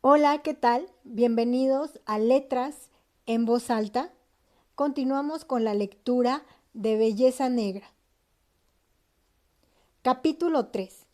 Hola, ¿qué tal? Bienvenidos a Letras en Voz Alta. Continuamos con la lectura de Belleza Negra. Capítulo 3.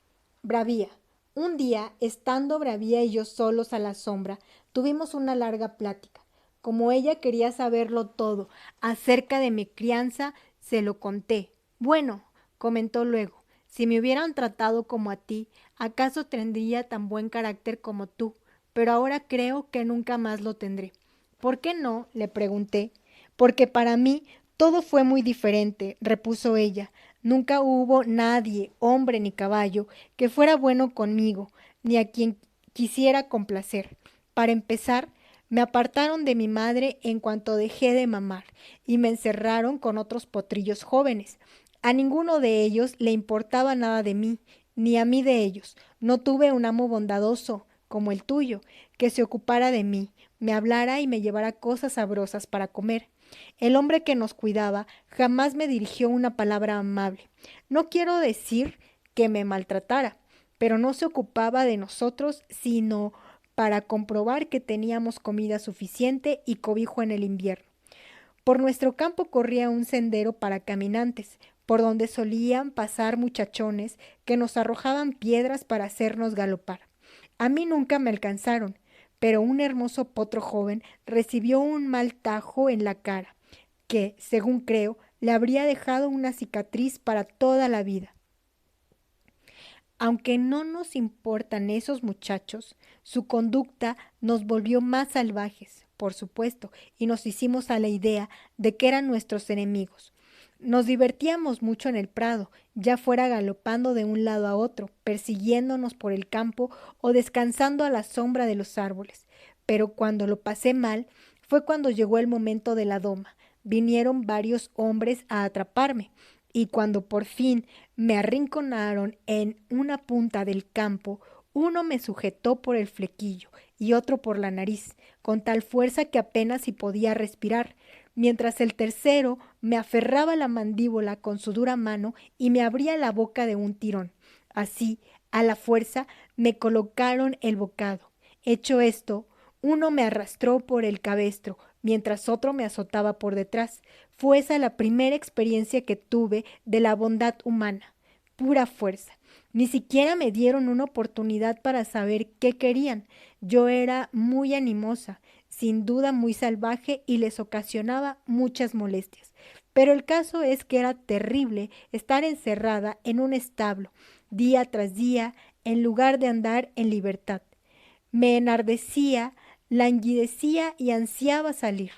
Bravía. Un día, estando Bravía y yo solos a la sombra, tuvimos una larga plática. Como ella quería saberlo todo acerca de mi crianza, se lo conté. Bueno, comentó luego, si me hubieran tratado como a ti, ¿acaso tendría tan buen carácter como tú? Pero ahora creo que nunca más lo tendré. ¿Por qué no? Le pregunté. Porque para mí todo fue muy diferente, repuso ella. Nunca hubo nadie, hombre ni caballo, que fuera bueno conmigo, ni a quien quisiera complacer. Para empezar, me apartaron de mi madre en cuanto dejé de mamar y me encerraron con otros potrillos jóvenes. A ninguno de ellos le importaba nada de mí, ni a mí de ellos. No tuve un amo bondadoso, como el tuyo, que se ocupara de mí, me hablara y me llevara cosas sabrosas para comer. El hombre que nos cuidaba jamás me dirigió una palabra amable. No quiero decir que me maltratara, pero no se ocupaba de nosotros sino para comprobar que teníamos comida suficiente y cobijo en el invierno. Por nuestro campo corría un sendero para caminantes, por donde solían pasar muchachones que nos arrojaban piedras para hacernos galopar. A mí nunca me alcanzaron, pero un hermoso potro joven recibió un mal tajo en la cara, que, según creo, le habría dejado una cicatriz para toda la vida. Aunque no nos importan esos muchachos, su conducta nos volvió más salvajes, por supuesto, y nos hicimos a la idea de que eran nuestros enemigos. Nos divertíamos mucho en el prado, ya fuera galopando de un lado a otro, persiguiéndonos por el campo o descansando a la sombra de los árboles. Pero cuando lo pasé mal fue cuando llegó el momento de la doma. Vinieron varios hombres a atraparme, y cuando por fin me arrinconaron en una punta del campo, uno me sujetó por el flequillo y otro por la nariz, con tal fuerza que apenas si podía respirar, mientras el tercero me aferraba la mandíbula con su dura mano y me abría la boca de un tirón. Así, a la fuerza, me colocaron el bocado. Hecho esto, uno me arrastró por el cabestro, mientras otro me azotaba por detrás. Fue esa la primera experiencia que tuve de la bondad humana. Pura fuerza. Ni siquiera me dieron una oportunidad para saber qué querían. Yo era muy animosa, sin duda muy salvaje y les ocasionaba muchas molestias. Pero el caso es que era terrible estar encerrada en un establo, día tras día, en lugar de andar en libertad. Me enardecía, languidecía y ansiaba salir.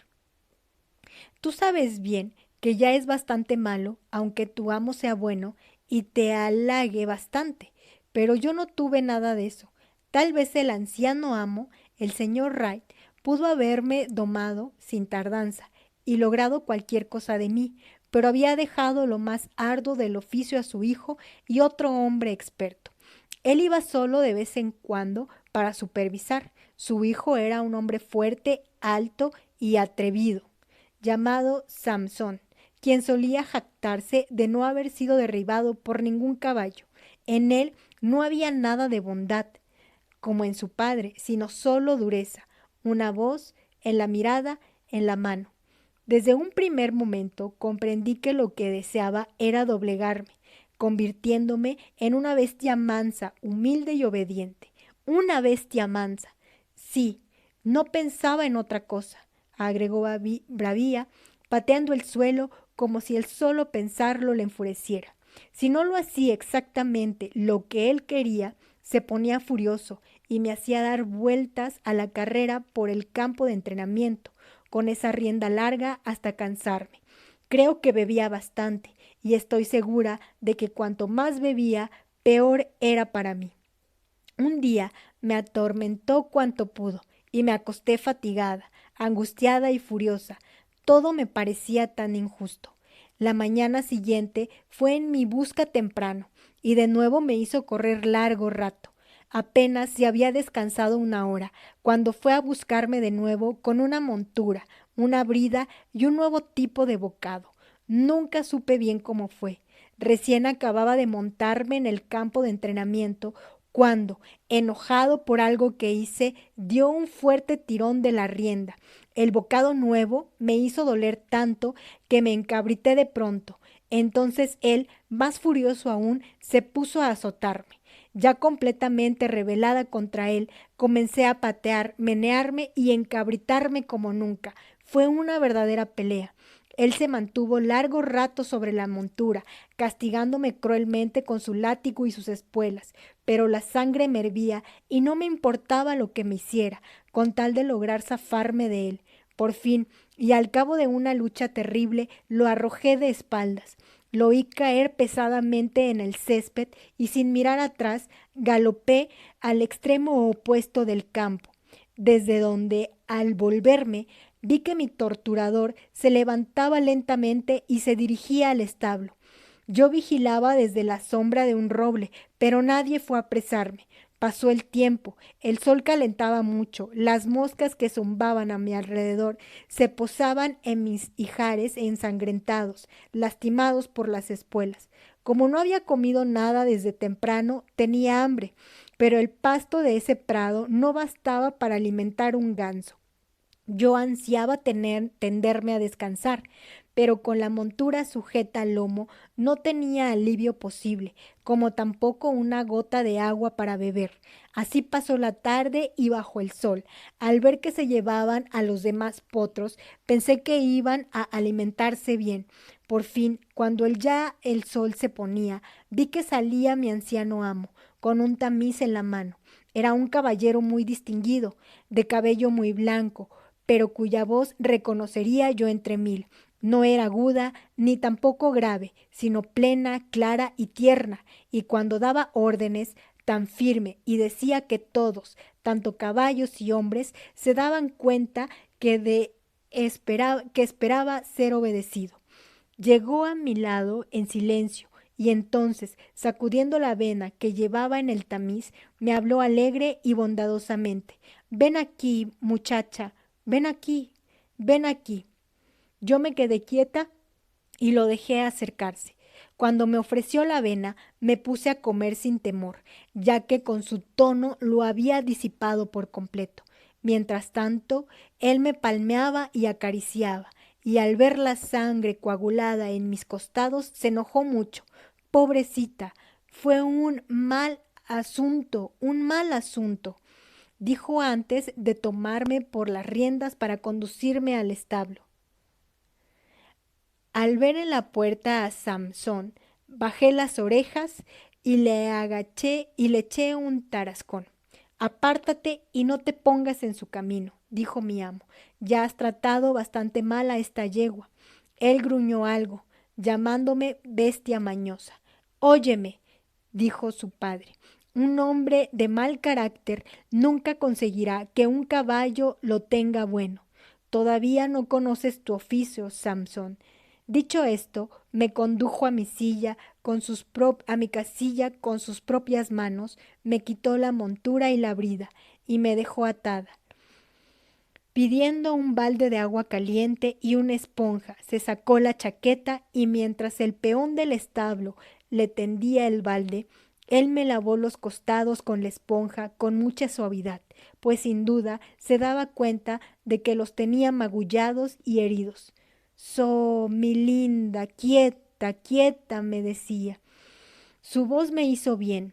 Tú sabes bien que ya es bastante malo, aunque tu amo sea bueno y te halague bastante, pero yo no tuve nada de eso. Tal vez el anciano amo, el señor Wright, pudo haberme domado sin tardanza y logrado cualquier cosa de mí, pero había dejado lo más arduo del oficio a su hijo y otro hombre experto. Él iba solo de vez en cuando para supervisar. Su hijo era un hombre fuerte, alto y atrevido llamado Samson, quien solía jactarse de no haber sido derribado por ningún caballo. En él no había nada de bondad, como en su padre, sino solo dureza, una voz, en la mirada, en la mano. Desde un primer momento comprendí que lo que deseaba era doblegarme, convirtiéndome en una bestia mansa, humilde y obediente. Una bestia mansa. Sí, no pensaba en otra cosa, agregó Bravía, pateando el suelo como si el solo pensarlo le enfureciera. Si no lo hacía exactamente lo que él quería, se ponía furioso y me hacía dar vueltas a la carrera por el campo de entrenamiento, con esa rienda larga hasta cansarme. Creo que bebía bastante y estoy segura de que cuanto más bebía, peor era para mí. Un día me atormentó cuanto pudo y me acosté fatigada, angustiada y furiosa. Todo me parecía tan injusto. La mañana siguiente fue en mi busca temprano y de nuevo me hizo correr largo rato. Apenas se había descansado una hora, cuando fue a buscarme de nuevo con una montura, una brida y un nuevo tipo de bocado. Nunca supe bien cómo fue. Recién acababa de montarme en el campo de entrenamiento cuando, enojado por algo que hice, dio un fuerte tirón de la rienda. El bocado nuevo me hizo doler tanto que me encabrité de pronto. Entonces él, más furioso aún, se puso a azotarme. Ya completamente rebelada contra él, comencé a patear, menearme y encabritarme como nunca. Fue una verdadera pelea. Él se mantuvo largo rato sobre la montura, castigándome cruelmente con su látigo y sus espuelas, pero la sangre me hervía y no me importaba lo que me hiciera, con tal de lograr zafarme de él. Por fin, y al cabo de una lucha terrible, lo arrojé de espaldas. Lo oí caer pesadamente en el césped y sin mirar atrás galopé al extremo opuesto del campo, desde donde, al volverme, vi que mi torturador se levantaba lentamente y se dirigía al establo. Yo vigilaba desde la sombra de un roble, pero nadie fue a apresarme. Pasó el tiempo, el sol calentaba mucho, las moscas que zumbaban a mi alrededor se posaban en mis ijares ensangrentados, lastimados por las espuelas. Como no había comido nada desde temprano, tenía hambre, pero el pasto de ese prado no bastaba para alimentar un ganso. Yo ansiaba tenderme a descansar, pero con la montura sujeta al lomo no tenía alivio posible, como tampoco una gota de agua para beber. Así pasó la tarde y bajo el sol. Al ver que se llevaban a los demás potros, pensé que iban a alimentarse bien. Por fin, cuando el sol se ponía, vi que salía mi anciano amo, con un tamiz en la mano. Era un caballero muy distinguido, de cabello muy blanco, pero cuya voz reconocería yo entre mil. No era aguda ni tampoco grave, sino plena, clara y tierna, y cuando daba órdenes, tan firme y decía que todos, tanto caballos y hombres, se daban cuenta que esperaba ser obedecido. Llegó a mi lado en silencio y entonces, sacudiendo la vena que llevaba en el tamiz, me habló alegre y bondadosamente. Ven aquí, muchacha, ven aquí, ven aquí. Yo me quedé quieta y lo dejé acercarse. Cuando me ofreció la avena, me puse a comer sin temor, ya que con su tono lo había disipado por completo. Mientras tanto, él me palmeaba y acariciaba, y al ver la sangre coagulada en mis costados, se enojó mucho. Pobrecita, fue un mal asunto, dijo antes de tomarme por las riendas para conducirme al establo. Al ver en la puerta a Samson, bajé las orejas y le agaché y le eché un tarascón. Apártate y no te pongas en su camino, dijo mi amo. Ya has tratado bastante mal a esta yegua. Él gruñó algo, llamándome bestia mañosa. Óyeme, dijo su padre. Un hombre de mal carácter nunca conseguirá que un caballo lo tenga bueno. Todavía no conoces tu oficio, Samson. Dicho esto, me condujo a mi a mi casilla con sus propias manos, me quitó la montura y la brida, y me dejó atada. Pidiendo un balde de agua caliente y una esponja, se sacó la chaqueta y mientras el peón del establo le tendía el balde, él me lavó los costados con la esponja con mucha suavidad, pues sin duda se daba cuenta de que los tenía magullados y heridos. Mi linda, quieta, quieta, me decía. Su voz me hizo bien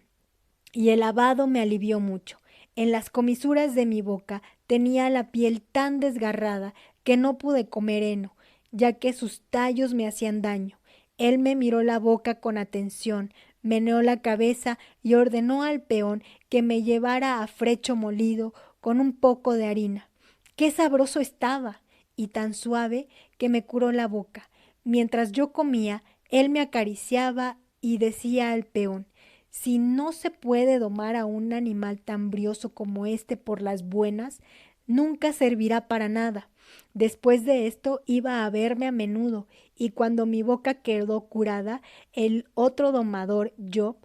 y el lavado me alivió mucho. En las comisuras de mi boca tenía la piel tan desgarrada que no pude comer heno, ya que sus tallos me hacían daño. Él me miró la boca con atención, meneó la cabeza y ordenó al peón que me llevara a frecho molido con un poco de harina. ¡Qué sabroso estaba! Y tan suave que me curó la boca. Mientras yo comía, él me acariciaba y decía al peón: si no se puede domar a un animal tan brioso como este por las buenas, nunca servirá para nada. Después de esto iba a verme a menudo, y cuando mi boca quedó curada, el otro domador, Job,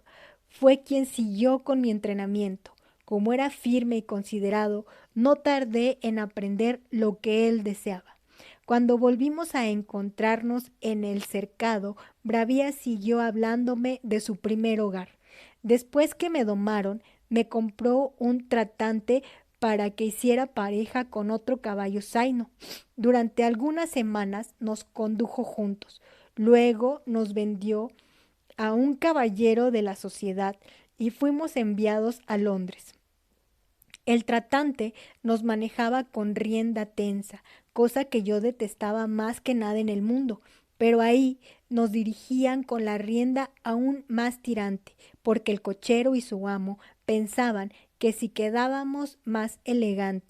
fue quien siguió con mi entrenamiento. Como era firme y considerado, no tardé en aprender lo que él deseaba. Cuando volvimos a encontrarnos en el cercado, Bravía siguió hablándome de su primer hogar. Después que me domaron, me compró un tratante para que hiciera pareja con otro caballo zaino. Durante algunas semanas nos condujo juntos. Luego nos vendió a un caballero de la sociedad y fuimos enviados a Londres. El tratante nos manejaba con rienda tensa, cosa que yo detestaba más que nada en el mundo, pero ahí nos dirigían con la rienda aún más tirante, porque el cochero y su amo pensaban que así quedábamos más elegantes.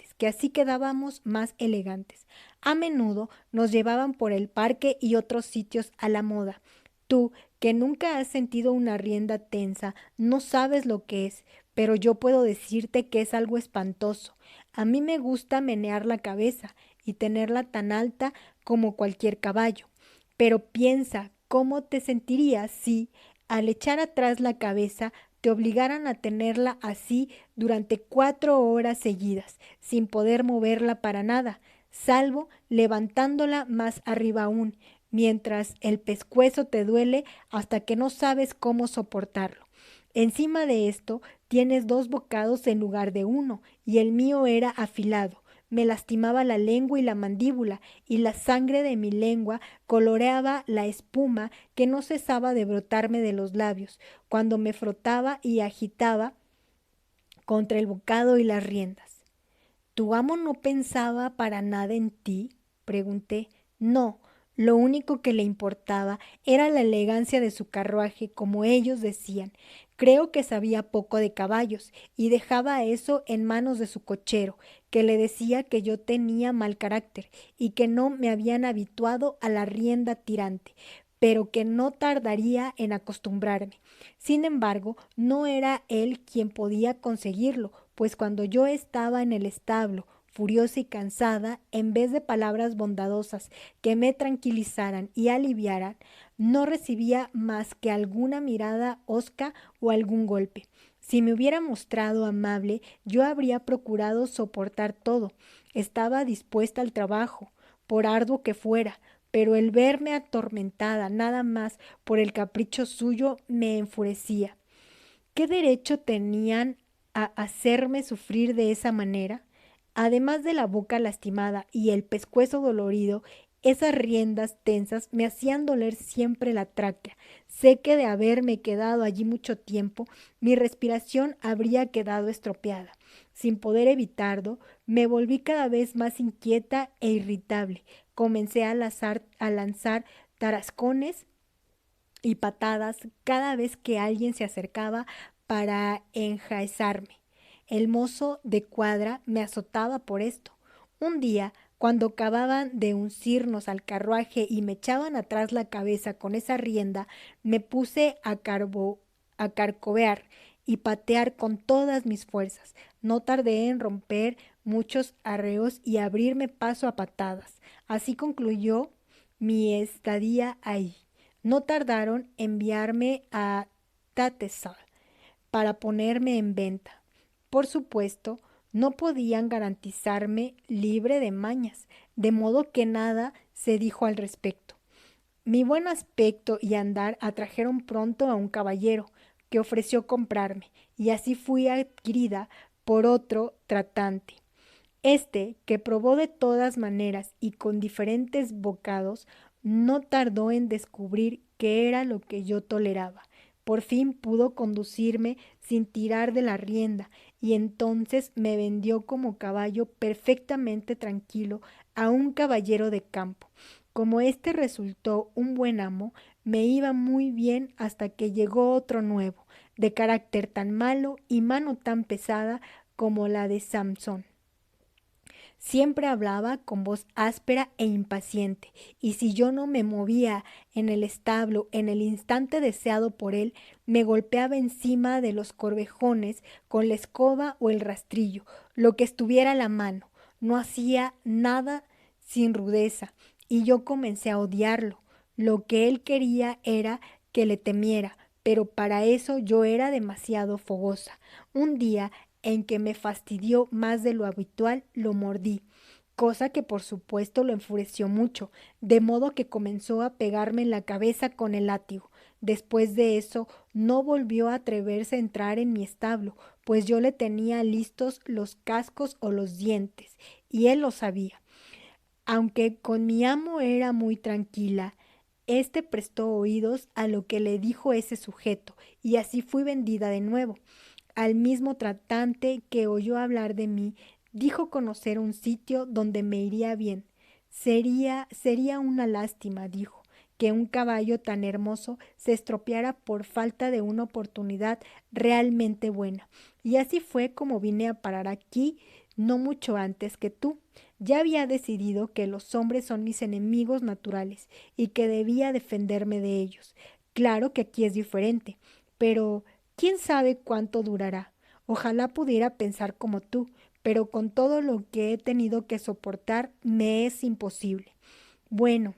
A menudo nos llevaban por el parque y otros sitios a la moda. Tú, que nunca has sentido una rienda tensa, no sabes lo que es, pero yo puedo decirte que es algo espantoso. A mí me gusta menear la cabeza y tenerla tan alta como cualquier caballo. Pero piensa cómo te sentirías si, al echar atrás la cabeza, te obligaran a tenerla así durante 4 horas seguidas, sin poder moverla para nada, salvo levantándola más arriba aún, mientras el pescuezo te duele hasta que no sabes cómo soportarlo. Encima de esto, tienes 2 bocados en lugar de uno, y el mío era afilado. Me lastimaba la lengua y la mandíbula, y la sangre de mi lengua coloreaba la espuma que no cesaba de brotarme de los labios, cuando me frotaba y agitaba contra el bocado y las riendas. ¿Tu amo no pensaba para nada en ti? Pregunté. No, lo único que le importaba era la elegancia de su carruaje, como ellos decían. Creo que sabía poco de caballos y dejaba eso en manos de su cochero, que le decía que yo tenía mal carácter y que no me habían habituado a la rienda tirante, pero que no tardaría en acostumbrarme. Sin embargo, no era él quien podía conseguirlo, pues cuando yo estaba en el establo, furiosa y cansada, en vez de palabras bondadosas que me tranquilizaran y aliviaran, no recibía más que alguna mirada hosca o algún golpe. Si me hubiera mostrado amable, yo habría procurado soportar todo. Estaba dispuesta al trabajo, por arduo que fuera, pero el verme atormentada nada más por el capricho suyo me enfurecía. ¿Qué derecho tenían a hacerme sufrir de esa manera? Además de la boca lastimada y el pescuezo dolorido, esas riendas tensas me hacían doler siempre la tráquea. Sé que de haberme quedado allí mucho tiempo, mi respiración habría quedado estropeada. Sin poder evitarlo, me volví cada vez más inquieta e irritable. Comencé a lanzar tarascones y patadas cada vez que alguien se acercaba para enjaezarme. El mozo de cuadra me azotaba por esto. Un día, cuando acababan de uncirnos al carruaje y me echaban atrás la cabeza con esa rienda, me puse a carcobear y patear con todas mis fuerzas. No tardé en romper muchos arreos y abrirme paso a patadas. Así concluyó mi estadía ahí. No tardaron en enviarme a Tattersall para ponerme en venta. Por supuesto, no podían garantizarme libre de mañas, de modo que nada se dijo al respecto. Mi buen aspecto y andar atrajeron pronto a un caballero que ofreció comprarme, y así fui adquirida por otro tratante. Este, que probó de todas maneras y con diferentes bocados, no tardó en descubrir qué era lo que yo toleraba. Por fin pudo conducirme sin tirar de la rienda, y entonces me vendió como caballo perfectamente tranquilo a un caballero de campo. Como éste resultó un buen amo, me iba muy bien hasta que llegó otro nuevo, de carácter tan malo y mano tan pesada como la de Samson. Siempre hablaba con voz áspera e impaciente, y si yo no me movía en el establo en el instante deseado por él, me golpeaba encima de los corvejones con la escoba o el rastrillo, lo que estuviera a la mano. No hacía nada sin rudeza, y yo comencé a odiarlo. Lo que él quería era que le temiera, pero para eso yo era demasiado fogosa. Un día en que me fastidió más de lo habitual, lo mordí, cosa que por supuesto lo enfureció mucho, de modo que comenzó a pegarme en la cabeza con el látigo. Después de eso no volvió a atreverse a entrar en mi establo, pues yo le tenía listos los cascos o los dientes, y él lo sabía. Aunque con mi amo era muy tranquila, este prestó oídos a lo que le dijo ese sujeto, y así fui vendida de nuevo. Al mismo tratante que oyó hablar de mí, dijo conocer un sitio donde me iría bien. Sería una lástima, dijo, que un caballo tan hermoso se estropeara por falta de una oportunidad realmente buena. Y así fue como vine a parar aquí no mucho antes que tú. Ya había decidido que los hombres son mis enemigos naturales y que debía defenderme de ellos. Claro que aquí es diferente, pero quién sabe cuánto durará. Ojalá pudiera pensar como tú, pero con todo lo que he tenido que soportar me es imposible. Bueno,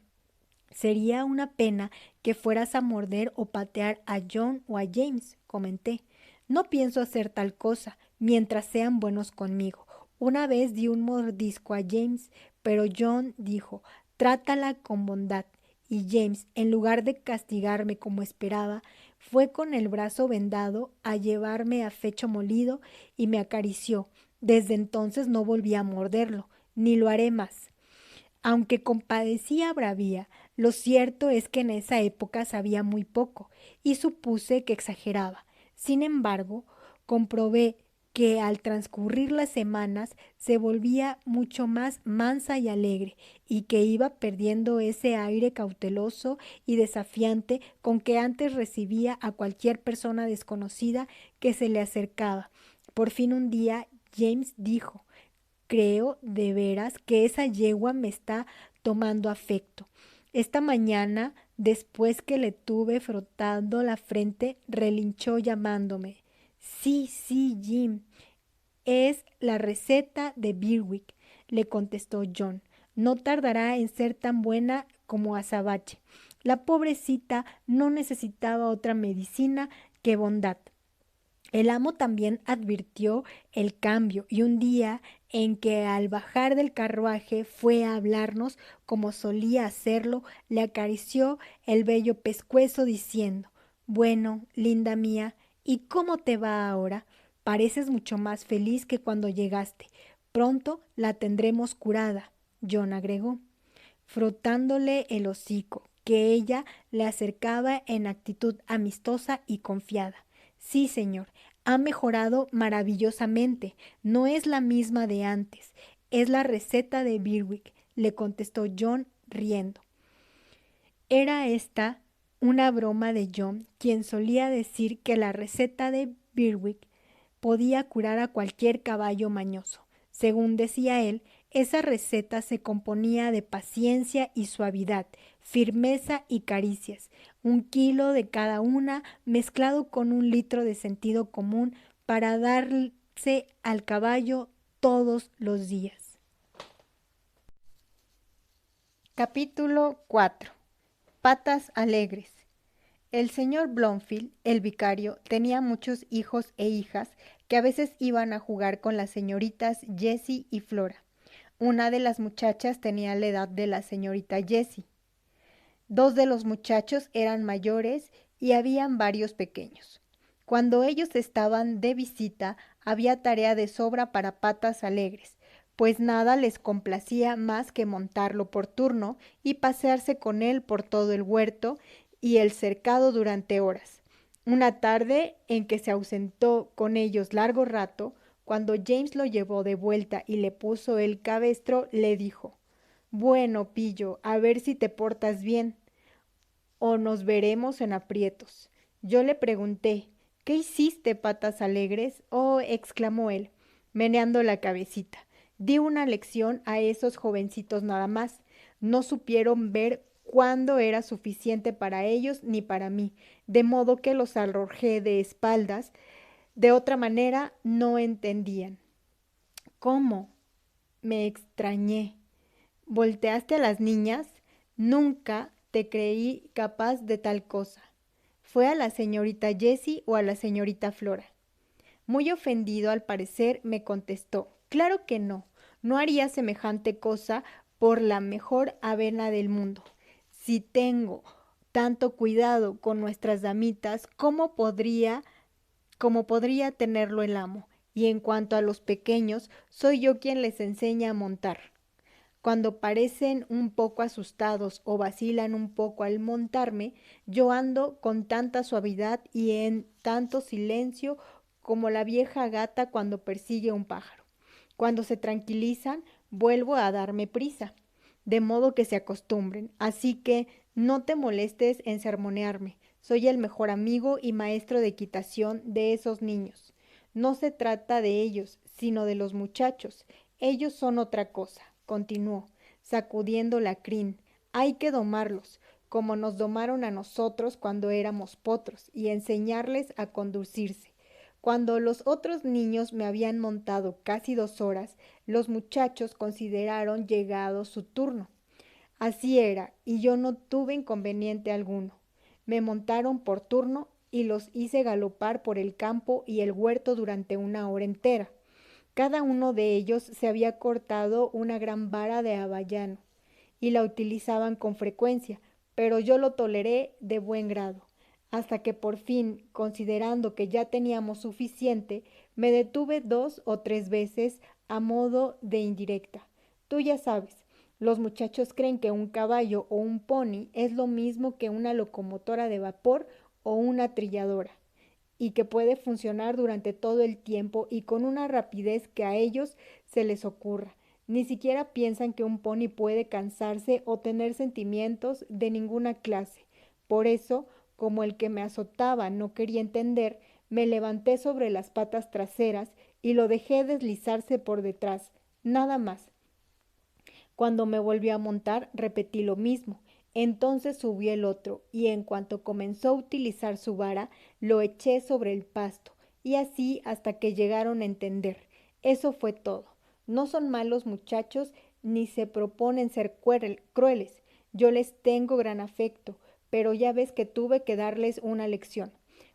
sería una pena que fueras a morder o patear a John o a James, comenté. No pienso hacer tal cosa, mientras sean buenos conmigo. Una vez di un mordisco a James, pero John dijo, trátala con bondad. Y James, en lugar de castigarme como esperaba, fue con el brazo vendado a llevarme a fecho molido y me acarició. Desde entonces no volví a morderlo, ni lo haré más. Aunque compadecía a Bravía, lo cierto es que en esa época sabía muy poco y supuse que exageraba. Sin embargo, comprobé que al transcurrir las semanas se volvía mucho más mansa y alegre y que iba perdiendo ese aire cauteloso y desafiante con que antes recibía a cualquier persona desconocida que se le acercaba. Por fin un día James dijo: creo de veras que esa yegua me está tomando afecto. Esta mañana, después que le tuve frotando la frente, relinchó llamándome. Sí, sí, Jim, es la receta de Birwick, le contestó John. No tardará en ser tan buena como azabache. La pobrecita no necesitaba otra medicina que bondad. El amo también advirtió el cambio y un día en que al bajar del carruaje fue a hablarnos como solía hacerlo, le acarició el bello pescuezo diciendo: bueno, linda mía, ¿y cómo te va ahora? Pareces mucho más feliz que cuando llegaste. Pronto la tendremos curada, John agregó, frotándole el hocico, que ella le acercaba en actitud amistosa y confiada. Sí, señor, ha mejorado maravillosamente. No es la misma de antes. Es la receta de Birwick, le contestó John riendo. Era esta una broma de John, quien solía decir que la receta de Birwick podía curar a cualquier caballo mañoso. Según decía él, esa receta se componía de paciencia y suavidad, firmeza y caricias, 1 kilo de cada una mezclado con 1 litro de sentido común para darse al caballo todos los días. Capítulo 4. Patas alegres. El señor Blomfield, el vicario, tenía muchos hijos e hijas que a veces iban a jugar con las señoritas Jessie y Flora. Una de las muchachas tenía la edad de la señorita Jessie. 2 de los muchachos eran mayores y habían varios pequeños. Cuando ellos estaban de visita, había tarea de sobra para Patas alegres, pues nada les complacía más que montarlo por turno y pasearse con él por todo el huerto y el cercado durante horas. Una tarde en que se ausentó con ellos largo rato, cuando James lo llevó de vuelta y le puso el cabestro, le dijo: bueno, pillo, a ver si te portas bien, o nos veremos en aprietos. Yo le pregunté: ¿qué hiciste, Patas alegres? Oh, exclamó él, meneando la cabecita. Di una lección a esos jovencitos nada más. No supieron ver cuándo era suficiente para ellos ni para mí, de modo que los arrojé de espaldas. De otra manera no entendían. ¿Cómo? Me extrañé. ¿Volteaste a las niñas? Nunca te creí capaz de tal cosa. ¿Fue a la señorita Jessie o a la señorita Flora? Muy ofendido al parecer, me contestó: claro que no, no haría semejante cosa por la mejor avena del mundo. Si tengo tanto cuidado con nuestras damitas, ¿cómo podría como podría tenerlo el amo, y en cuanto a los pequeños, soy yo quien les enseña a montar. Cuando parecen un poco asustados o vacilan un poco al montarme, yo ando con tanta suavidad y en tanto silencio como la vieja gata cuando persigue un pájaro. Cuando se tranquilizan, vuelvo a darme prisa, de modo que se acostumbren. Así que no te molestes en sermonearme. Soy el mejor amigo y maestro de equitación de esos niños. No se trata de ellos, sino de los muchachos. Ellos son otra cosa, continuó, sacudiendo la crin. Hay que domarlos, como nos domaron a nosotros cuando éramos potros, y enseñarles a conducirse. Cuando los otros niños me habían montado casi 2 horas, los muchachos consideraron llegado su turno. Así era, y yo no tuve inconveniente alguno. Me montaron por turno y los hice galopar por el campo y el huerto durante 1 hora entera. Cada uno de ellos se había cortado una gran vara de abayano y la utilizaban con frecuencia, pero yo lo toleré de buen grado, hasta que por fin, considerando que ya teníamos suficiente, me detuve 2 o 3 veces a modo de indirecta. Tú ya sabes, los muchachos creen que un caballo o un pony es lo mismo que una locomotora de vapor o una trilladora, y que puede funcionar durante todo el tiempo y con una rapidez que a ellos se les ocurra. Ni siquiera piensan que un pony puede cansarse o tener sentimientos de ninguna clase. Por eso, como el que me azotaba no quería entender, me levanté sobre las patas traseras y lo dejé deslizarse por detrás. Nada más. Cuando me volvió a montar, repetí lo mismo. Entonces subí el otro, y en cuanto comenzó a utilizar su vara, lo eché sobre el pasto, y así hasta que llegaron a entender. Eso fue todo. No son malos muchachos, ni se proponen ser crueles. Yo les tengo gran afecto, pero ya ves que tuve que darles una lección.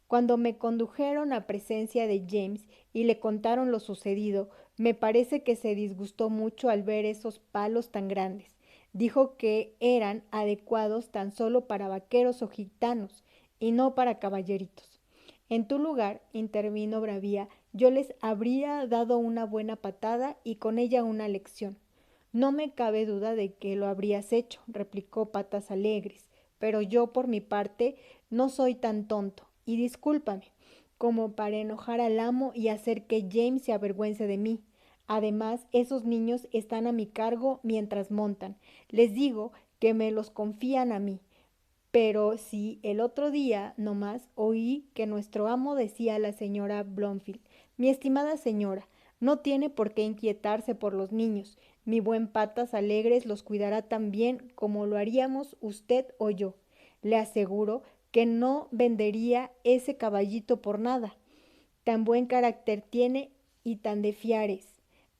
Cuando me condujeron a presencia de James y le contaron lo sucedido, me parece que se disgustó mucho al ver esos palos tan grandes. Dijo que eran adecuados tan solo para vaqueros o gitanos y no para caballeritos. En tu lugar, intervino Bravía, yo les habría dado una buena patada y con ella una lección. No me cabe duda de que lo habrías hecho, replicó Patas Alegres, pero yo por mi parte no soy tan tonto, y discúlpame, como para enojar al amo y hacer que James se avergüence de mí. Además, esos niños están a mi cargo mientras montan. Les digo que me los confían a mí. Pero si el otro día nomás oí que nuestro amo decía a la señora Blomfield, mi estimada señora, no tiene por qué inquietarse por los niños. Mi buen Patas Alegres los cuidará tan bien como lo haríamos usted o yo. Le aseguro que no vendería ese caballito por nada. Tan buen carácter tiene y tan de fiares.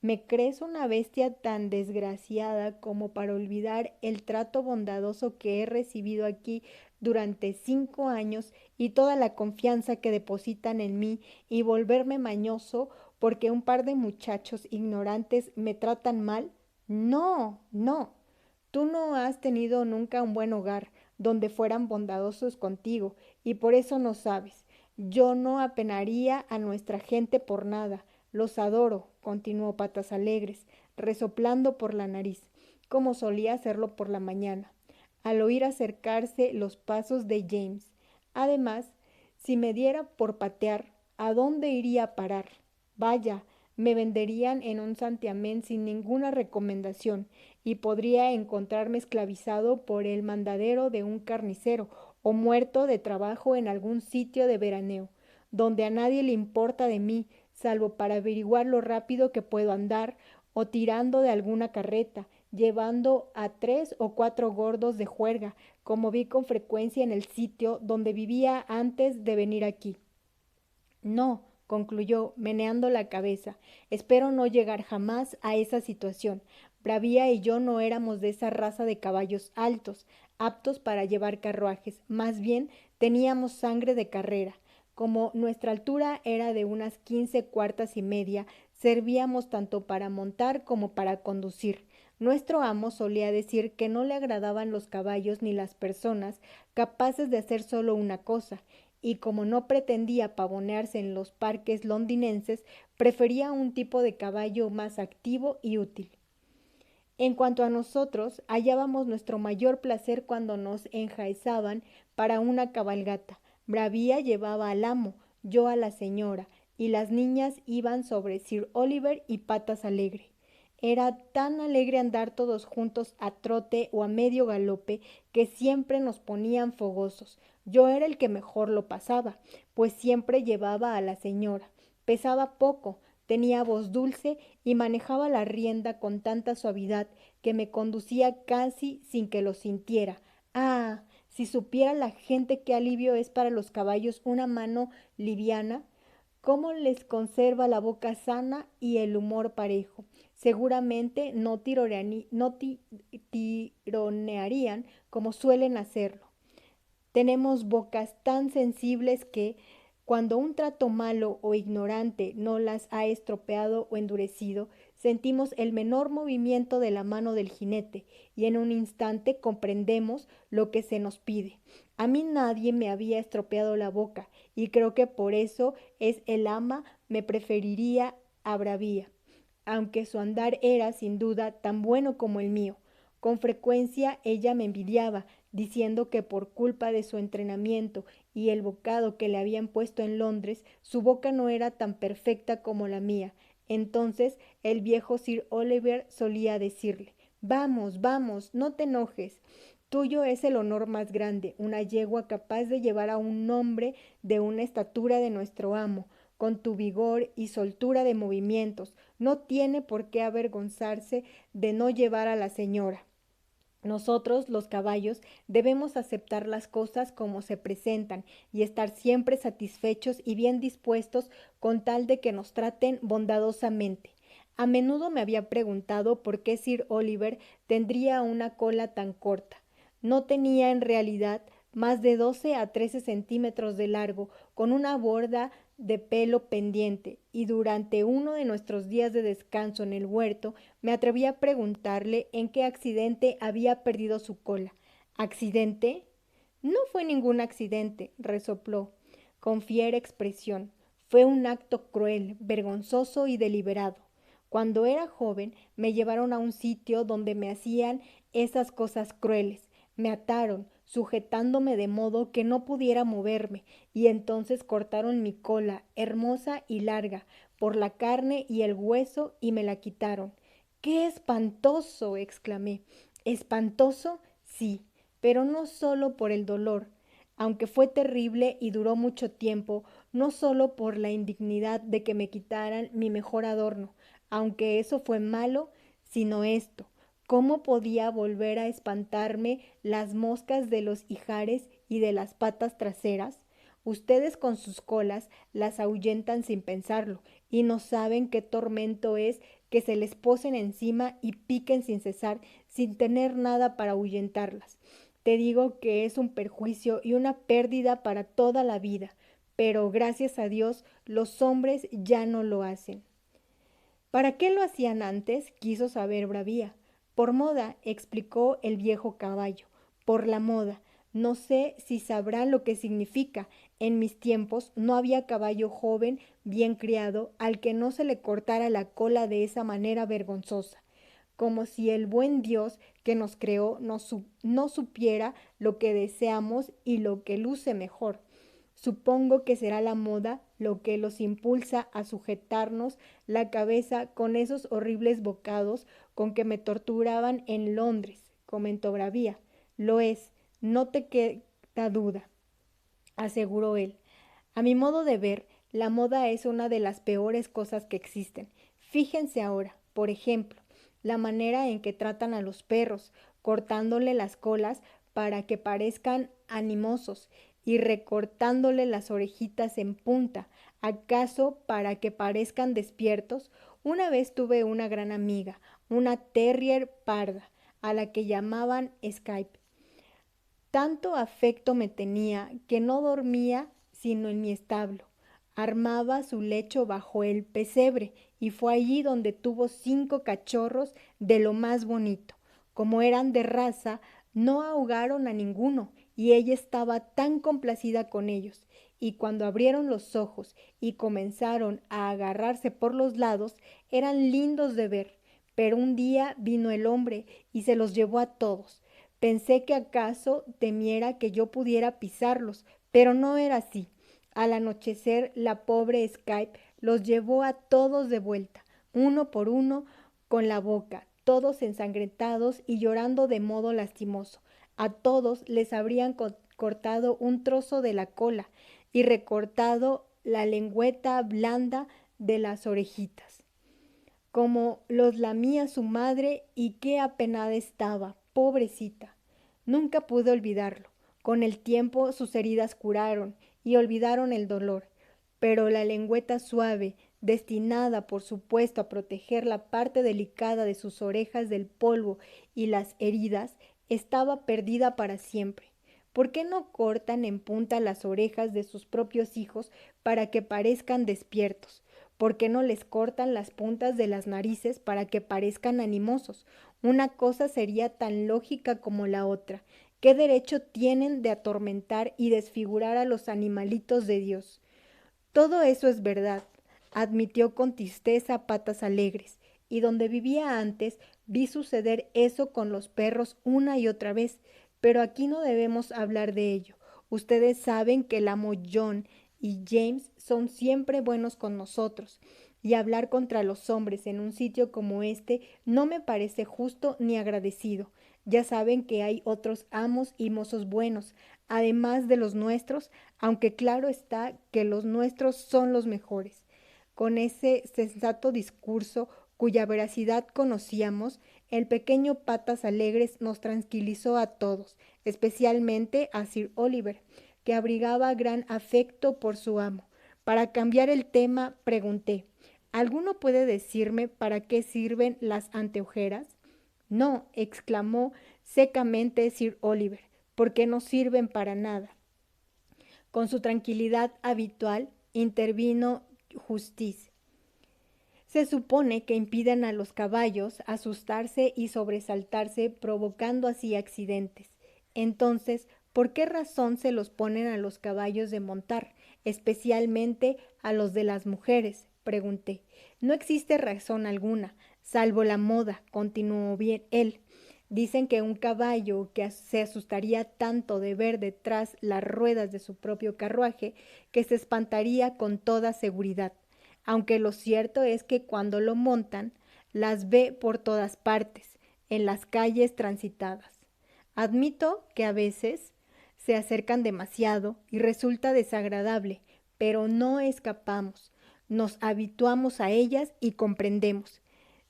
¿Me crees una bestia tan desgraciada como para olvidar el trato bondadoso que he recibido aquí durante 5 años y toda la confianza que depositan en mí y volverme mañoso porque un par de muchachos ignorantes me tratan mal? No, no. Tú no has tenido nunca un buen hogar donde fueran bondadosos contigo y por eso no sabes. Yo no apenaría a nuestra gente por nada. Los adoro, continuó Patas Alegres, resoplando por la nariz, como solía hacerlo por la mañana, al oír acercarse los pasos de James. Además, si me diera por patear, ¿a dónde iría a parar? Vaya, me venderían en un santiamén sin ninguna recomendación y podría encontrarme esclavizado por el mandadero de un carnicero o muerto de trabajo en algún sitio de veraneo, donde a nadie le importa de mí, salvo para averiguar lo rápido que puedo andar, o tirando de alguna carreta, llevando a 3 o 4 gordos de juerga, como vi con frecuencia en el sitio donde vivía antes de venir aquí. No, concluyó, meneando la cabeza, espero no llegar jamás a esa situación. Bravía y yo no éramos de esa raza de caballos altos, aptos para llevar carruajes, más bien teníamos sangre de carrera. Como nuestra altura era de unas 15 cuartas y media, servíamos tanto para montar como para conducir. Nuestro amo solía decir que no le agradaban los caballos ni las personas capaces de hacer solo una cosa, y como no pretendía pavonearse en los parques londinenses, prefería un tipo de caballo más activo y útil. En cuanto a nosotros, hallábamos nuestro mayor placer cuando nos enjaezaban para una cabalgata. Bravía llevaba al amo, yo a la señora, y las niñas iban sobre Sir Oliver y Patas Alegre. Era tan alegre andar todos juntos a trote o a medio galope que siempre nos ponían fogosos. Yo era el que mejor lo pasaba, pues siempre llevaba a la señora. Pesaba poco, tenía voz dulce y manejaba la rienda con tanta suavidad que me conducía casi sin que lo sintiera. Ah, si supiera la gente qué alivio es para los caballos una mano liviana, cómo les conserva la boca sana y el humor parejo. Seguramente no tironearían como suelen hacerlo. Tenemos bocas tan sensibles que, cuando un trato malo o ignorante no las ha estropeado o endurecido, sentimos el menor movimiento de la mano del jinete y en un instante comprendemos lo que se nos pide. A mí nadie me había estropeado la boca y creo que por eso es el ama me preferiría a Bravía, aunque su andar era, sin duda, tan bueno como el mío. Con frecuencia ella me envidiaba, diciendo que por culpa de su entrenamiento y el bocado que le habían puesto en Londres, su boca no era tan perfecta como la mía. Entonces el viejo Sir Oliver solía decirle: Vamos, vamos, no te enojes. Tuyo es el honor más grande, una yegua capaz de llevar a un hombre de una estatura de nuestro amo, con tu vigor y soltura de movimientos. No tiene por qué avergonzarse de no llevar a la señora. Nosotros, los caballos, debemos aceptar las cosas como se presentan y estar siempre satisfechos y bien dispuestos con tal de que nos traten bondadosamente. A menudo me había preguntado por qué Sir Oliver tendría una cola tan corta. No tenía en realidad más de 12 a 13 centímetros de largo, con una borda de pelo pendiente, y durante uno de nuestros días de descanso en el huerto me atreví a preguntarle en qué accidente había perdido su cola. ¿Accidente? No fue ningún accidente, resopló, con fiera expresión. Fue un acto cruel, vergonzoso y deliberado. Cuando era joven me llevaron a un sitio donde me hacían esas cosas crueles. Me ataron, sujetándome de modo que no pudiera moverme, y entonces cortaron mi cola, hermosa y larga, por la carne y el hueso, y me la quitaron. ¡Qué espantoso! Exclamé. ¿Espantoso? Sí, pero no solo por el dolor, aunque fue terrible y duró mucho tiempo, no solo por la indignidad de que me quitaran mi mejor adorno, aunque eso fue malo, sino esto: ¿cómo podía volver a espantarme las moscas de los ijares y de las patas traseras? Ustedes con sus colas las ahuyentan sin pensarlo, y no saben qué tormento es que se les posen encima y piquen sin cesar, sin tener nada para ahuyentarlas. Te digo que es un perjuicio y una pérdida para toda la vida, pero gracias a Dios los hombres ya no lo hacen. ¿Para qué lo hacían antes? Quiso saber Bravía. Por moda, explicó el viejo caballo. Por la moda. No sé si sabrán lo que significa. En mis tiempos no había caballo joven, bien criado, al que no se le cortara la cola de esa manera vergonzosa. Como si el buen Dios que nos creó no supiera lo que deseamos y lo que luce mejor. Supongo que será la moda lo que los impulsa a sujetarnos la cabeza con esos horribles bocados con que me torturaban en Londres, comentó Bravía. Lo es, no te queda duda, aseguró él. A mi modo de ver, la moda es una de las peores cosas que existen. Fíjense ahora, por ejemplo, la manera en que tratan a los perros, cortándole las colas para que parezcan animosos y recortándole las orejitas en punta, acaso para que parezcan despiertos. Una vez tuve una gran amiga, una terrier parda, a la que llamaban Skype. Tanto afecto me tenía que no dormía sino en mi establo. Armaba su lecho bajo el pesebre y fue allí donde tuvo 5 cachorros de lo más bonito. Como eran de raza, no ahogaron a ninguno y ella estaba tan complacida con ellos. y cuando abrieron los ojos y comenzaron a agarrarse por los lados, eran lindos de ver. Pero un día vino el hombre y se los llevó a todos. Pensé que acaso temiera que yo pudiera pisarlos, pero no era así. Al anochecer, la pobre Skype los llevó a todos de vuelta, uno por uno, con la boca, todos ensangrentados y llorando de modo lastimoso. A todos les habrían cortado un trozo de la cola y recortado la lengüeta blanda de las orejitas, como los lamía su madre, y qué apenada estaba, pobrecita. Nunca pude olvidarlo. Con el tiempo sus heridas curaron y olvidaron el dolor, pero la lengüeta suave, destinada por supuesto a proteger la parte delicada de sus orejas del polvo y las heridas, estaba perdida para siempre. ¿Por qué no cortan en punta las orejas de sus propios hijos para que parezcan despiertos? ¿Por qué no les cortan las puntas de las narices para que parezcan animosos? Una cosa sería tan lógica como la otra. ¿Qué derecho tienen de atormentar y desfigurar a los animalitos de Dios? Todo eso es verdad, admitió con tristeza Patas Alegres, y donde vivía antes vi suceder eso con los perros una y otra vez, pero aquí no debemos hablar de ello. Ustedes saben que el amo John y James son siempre buenos con nosotros, y hablar contra los hombres en un sitio como este no me parece justo ni agradecido. Ya saben que hay otros amos y mozos buenos, además de los nuestros, aunque claro está que los nuestros son los mejores. Con ese sensato discurso, cuya veracidad conocíamos, el pequeño Patas Alegres nos tranquilizó a todos, especialmente a Sir Oliver, que abrigaba gran afecto por su amo. Para cambiar el tema, pregunté: ¿alguno puede decirme para qué sirven las anteojeras? No, exclamó secamente Sir Oliver, porque no sirven para nada. Con su tranquilidad habitual, intervino Justice. Se supone que impiden a los caballos asustarse y sobresaltarse, provocando así accidentes. Entonces, ¿por qué razón se los ponen a los caballos de montar, especialmente a los de las mujeres? Pregunté. No existe razón alguna, salvo la moda, continuó bien él. Dicen que un caballo que se asustaría tanto de ver detrás las ruedas de su propio carruaje, que se espantaría con toda seguridad, aunque lo cierto es que cuando lo montan, las ve por todas partes, en las calles transitadas. Admito que a veces se acercan demasiado y resulta desagradable, pero no escapamos, nos habituamos a ellas y comprendemos.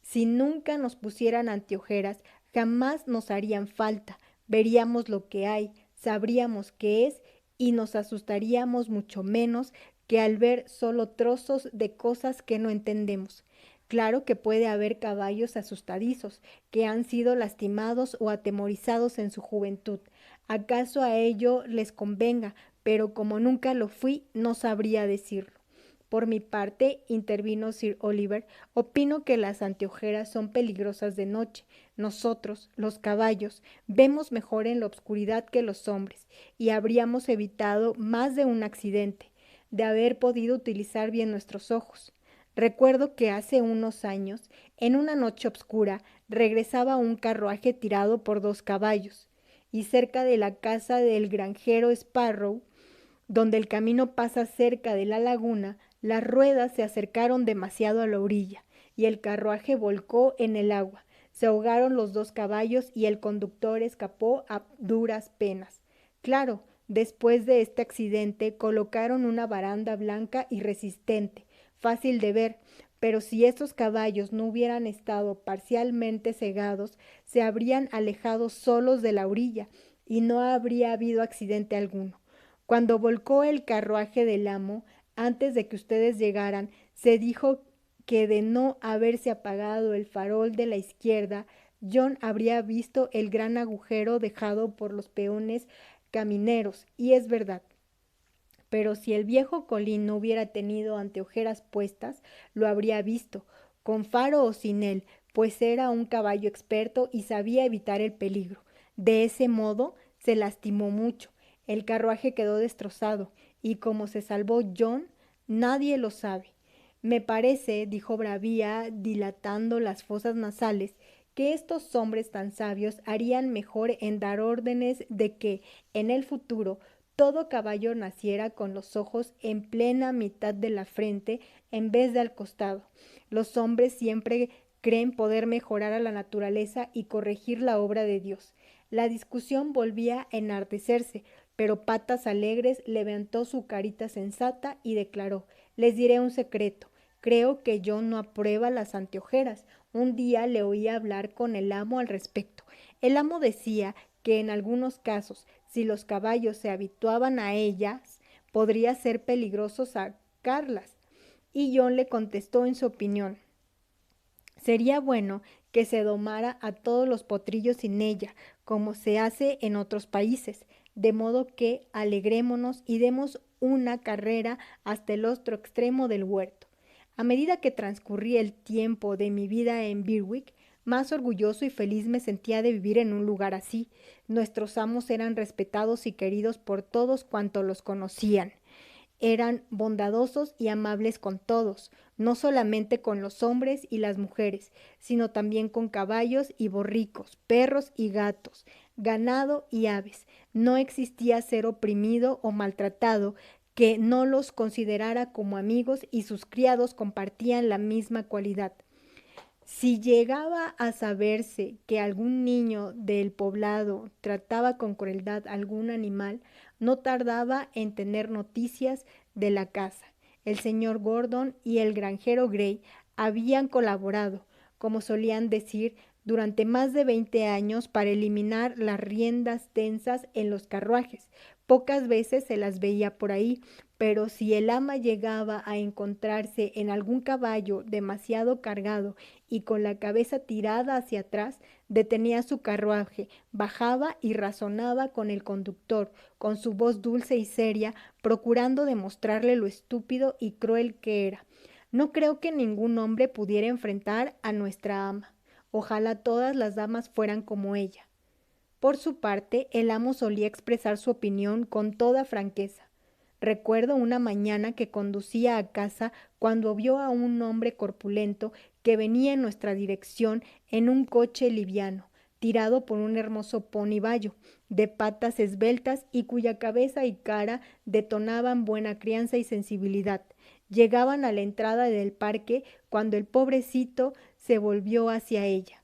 Si nunca nos pusieran anteojeras, jamás nos harían falta, veríamos lo que hay, sabríamos qué es y nos asustaríamos mucho menos que al ver solo trozos de cosas que no entendemos. Claro que puede haber caballos asustadizos, que han sido lastimados o atemorizados en su juventud. ¿Acaso a ello les convenga? Pero como nunca lo fui, no sabría decirlo. Por mi parte, intervino Sir Oliver, opino que las anteojeras son peligrosas de noche. Nosotros, los caballos, vemos mejor en la oscuridad que los hombres, y habríamos evitado más de un accidente de haber podido utilizar bien nuestros ojos. Recuerdo que hace unos años, en una noche oscura, regresaba un carruaje tirado por 2 caballos, y cerca de la casa del granjero Sparrow, donde el camino pasa cerca de la laguna, las ruedas se acercaron demasiado a la orilla, y el carruaje volcó en el agua. Se ahogaron los 2 caballos y el conductor escapó a duras penas. Claro, después de este accidente colocaron una baranda blanca y resistente, fácil de ver, pero si estos caballos no hubieran estado parcialmente cegados, se habrían alejado solos de la orilla y no habría habido accidente alguno. Cuando volcó el carruaje del amo, antes de que ustedes llegaran, se dijo que de no haberse apagado el farol de la izquierda, John habría visto el gran agujero dejado por los peones camineros, y es verdad. Pero si el viejo Colín no hubiera tenido anteojeras puestas, lo habría visto, con faro o sin él, pues era un caballo experto y sabía evitar el peligro. De ese modo se lastimó mucho. El carruaje quedó destrozado, y cómo se salvó John, nadie lo sabe. Me parece, dijo Bravía, dilatando las fosas nasales, que estos hombres tan sabios harían mejor en dar órdenes de que, en el futuro, todo caballo naciera con los ojos en plena mitad de la frente en vez de al costado. Los hombres siempre creen poder mejorar a la naturaleza y corregir la obra de Dios. La discusión volvía a enardecerse, pero Patas Alegres levantó su carita sensata y declaró: les diré un secreto. Creo que John no aprueba las anteojeras. Un día le oí hablar con el amo al respecto. El amo decía que en algunos casos, si los caballos se habituaban a ellas, podría ser peligroso sacarlas. Y John le contestó en su opinión: sería bueno que se domara a todos los potrillos sin ella, como se hace en otros países, de modo que alegrémonos y demos una carrera hasta el otro extremo del huerto. A medida que transcurría el tiempo de mi vida en Berwick, más orgulloso y feliz me sentía de vivir en un lugar así. Nuestros amos eran respetados y queridos por todos cuantos los conocían. Eran bondadosos y amables con todos, no solamente con los hombres y las mujeres, sino también con caballos y borricos, perros y gatos, ganado y aves. No existía ser oprimido o maltratado que no los considerara como amigos, y sus criados compartían la misma cualidad. Si llegaba a saberse que algún niño del poblado trataba con crueldad a algún animal, no tardaba en tener noticias de la casa. El señor Gordon y el granjero Gray habían colaborado, como solían decir, durante más de 20 años para eliminar las riendas tensas en los carruajes. Pocas veces se las veía por ahí, pero si el ama llegaba a encontrarse en algún caballo demasiado cargado y con la cabeza tirada hacia atrás, detenía su carruaje, bajaba y razonaba con el conductor, con su voz dulce y seria, procurando demostrarle lo estúpido y cruel que era. No creo que ningún hombre pudiera enfrentar a nuestra ama. Ojalá todas las damas fueran como ella. Por su parte, el amo solía expresar su opinión con toda franqueza. Recuerdo una mañana que conducía a casa cuando vio a un hombre corpulento que venía en nuestra dirección en un coche liviano, tirado por un hermoso pony bayo, de patas esbeltas y cuya cabeza y cara detonaban buena crianza y sensibilidad. Llegaban a la entrada del parque cuando el pobrecito se volvió hacia ella.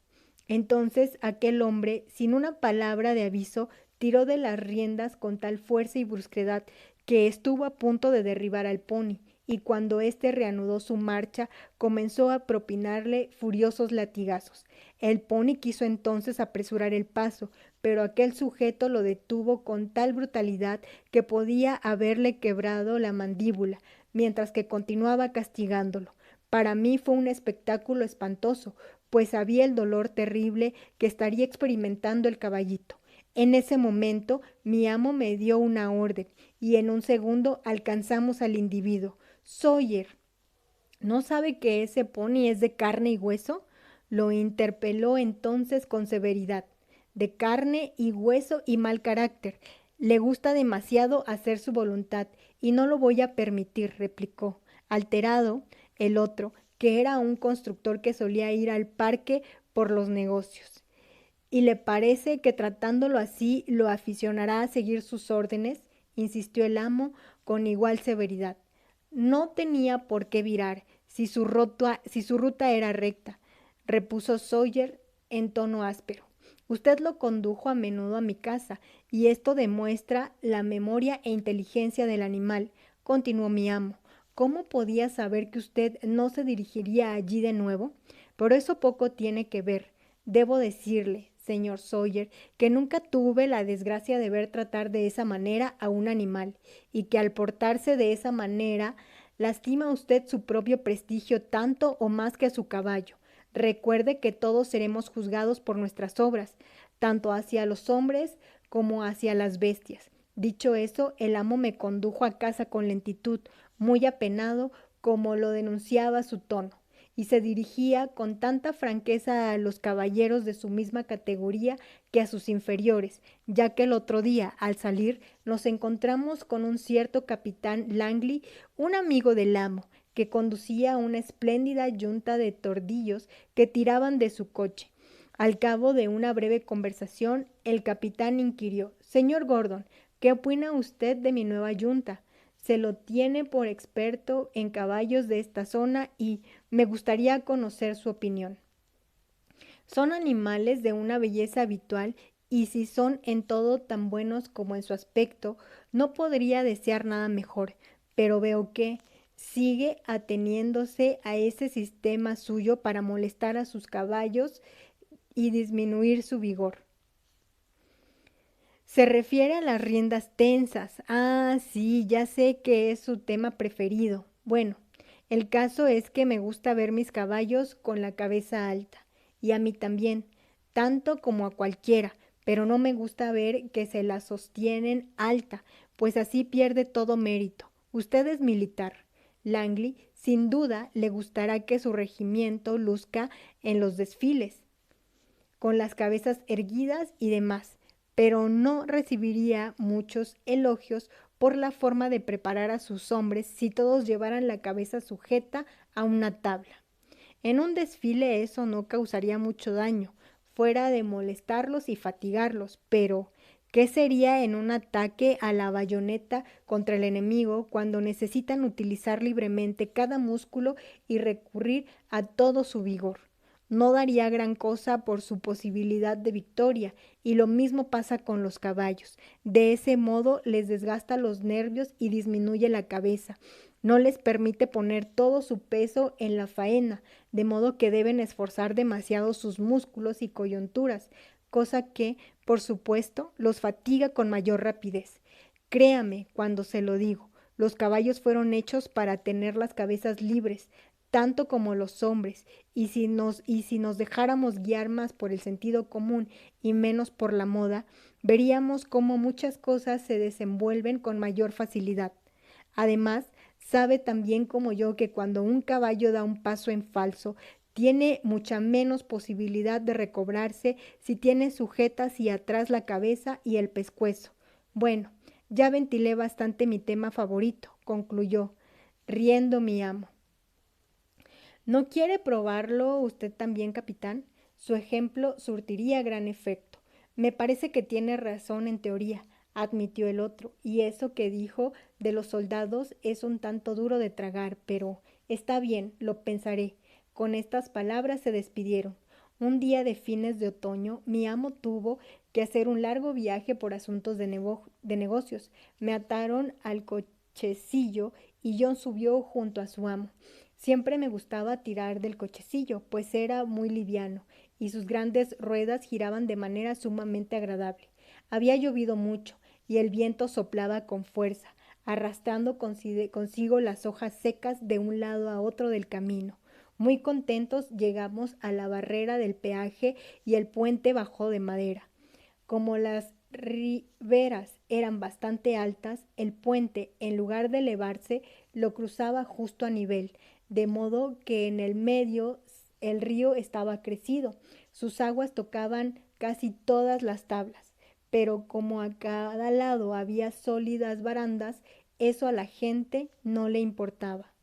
Entonces aquel hombre, sin una palabra de aviso, tiró de las riendas con tal fuerza y brusquedad que estuvo a punto de derribar al pony, y cuando éste reanudó su marcha, comenzó a propinarle furiosos latigazos. El pony quiso entonces apresurar el paso, pero aquel sujeto lo detuvo con tal brutalidad que podía haberle quebrado la mandíbula, mientras que continuaba castigándolo. Para mí fue un espectáculo espantoso, pues sabía el dolor terrible que estaría experimentando el caballito. En ese momento mi amo me dio una orden, y en un segundo alcanzamos al individuo. Sawyer, ¿no sabe que ese pony es de carne y hueso? Lo interpeló entonces con severidad. De carne y hueso y mal carácter. Le gusta demasiado hacer su voluntad, y no lo voy a permitir, replicó. Alterado, el otro, que era un constructor que solía ir al parque por los negocios. ¿Y le parece que tratándolo así lo aficionará a seguir sus órdenes?, insistió el amo con igual severidad. No tenía por qué virar, si su ruta era recta, repuso Sawyer en tono áspero. Usted lo condujo a menudo a mi casa, y esto demuestra la memoria e inteligencia del animal, continuó mi amo. ¿Cómo podía saber que usted no se dirigiría allí de nuevo? Pero eso poco tiene que ver. Debo decirle, señor Sawyer, que nunca tuve la desgracia de ver tratar de esa manera a un animal, y que al portarse de esa manera lastima usted su propio prestigio tanto o más que a su caballo. Recuerde que todos seremos juzgados por nuestras obras, tanto hacia los hombres como hacia las bestias. Dicho eso, el amo me condujo a casa con lentitud, muy apenado, como lo denunciaba su tono, y se dirigía con tanta franqueza a los caballeros de su misma categoría que a sus inferiores, ya que el otro día, al salir, nos encontramos con un cierto capitán Langley, un amigo del amo, que conducía una espléndida yunta de tordillos que tiraban de su coche. Al cabo de una breve conversación, el capitán inquirió: «Señor Gordon, ¿qué opina usted de mi nueva yunta? Se lo tiene por experto en caballos de esta zona y me gustaría conocer su opinión». Son animales de una belleza habitual y si son en todo tan buenos como en su aspecto, no podría desear nada mejor, pero veo que sigue ateniéndose a ese sistema suyo para molestar a sus caballos y disminuir su vigor. Se refiere a las riendas tensas. Ah, sí, ya sé que es su tema preferido. Bueno, el caso es que me gusta ver mis caballos con la cabeza alta. Y a mí también, tanto como a cualquiera, pero no me gusta ver que se la sostienen alta, pues así pierde todo mérito. Usted es militar. Langley, sin duda, le gustará que su regimiento luzca en los desfiles con las cabezas erguidas y demás, pero no recibiría muchos elogios por la forma de preparar a sus hombres si todos llevaran la cabeza sujeta a una tabla. En un desfile eso no causaría mucho daño, fuera de molestarlos y fatigarlos, pero ¿qué sería en un ataque a la bayoneta contra el enemigo cuando necesitan utilizar libremente cada músculo y recurrir a todo su vigor? No daría gran cosa por su posibilidad de victoria, y lo mismo pasa con los caballos. De ese modo les desgasta los nervios y disminuye la cabeza. No les permite poner todo su peso en la faena, de modo que deben esforzar demasiado sus músculos y coyunturas, cosa que, por supuesto, los fatiga con mayor rapidez. Créame cuando se lo digo, los caballos fueron hechos para tener las cabezas libres, tanto como los hombres, y si nos dejáramos guiar más por el sentido común y menos por la moda, veríamos cómo muchas cosas se desenvuelven con mayor facilidad. Además, sabe tan bien como yo que cuando un caballo da un paso en falso, tiene mucha menos posibilidad de recobrarse si tiene sujeta hacia atrás la cabeza y el pescuezo. Bueno, ya ventilé bastante mi tema favorito, concluyó, riendo mi amo. ¿No quiere probarlo usted también, capitán? Su ejemplo surtiría gran efecto. Me parece que tiene razón en teoría, admitió el otro, y eso que dijo de los soldados es un tanto duro de tragar, pero está bien, lo pensaré. Con estas palabras se despidieron. Un día de fines de otoño, mi amo tuvo que hacer un largo viaje por asuntos de negocios. Me ataron al cochecillo y John subió junto a su amo. Siempre me gustaba tirar del cochecillo, pues era muy liviano y sus grandes ruedas giraban de manera sumamente agradable. Había llovido mucho y el viento soplaba con fuerza, arrastrando consigo las hojas secas de un lado a otro del camino. Muy contentos llegamos a la barrera del peaje y el puente bajó de madera. Como las riberas eran bastante altas, el puente, en lugar de elevarse, lo cruzaba justo a nivel, de modo que en el medio el río estaba crecido. Sus aguas tocaban casi todas las tablas, pero como a cada lado había sólidas barandas, eso a la gente no le importaba.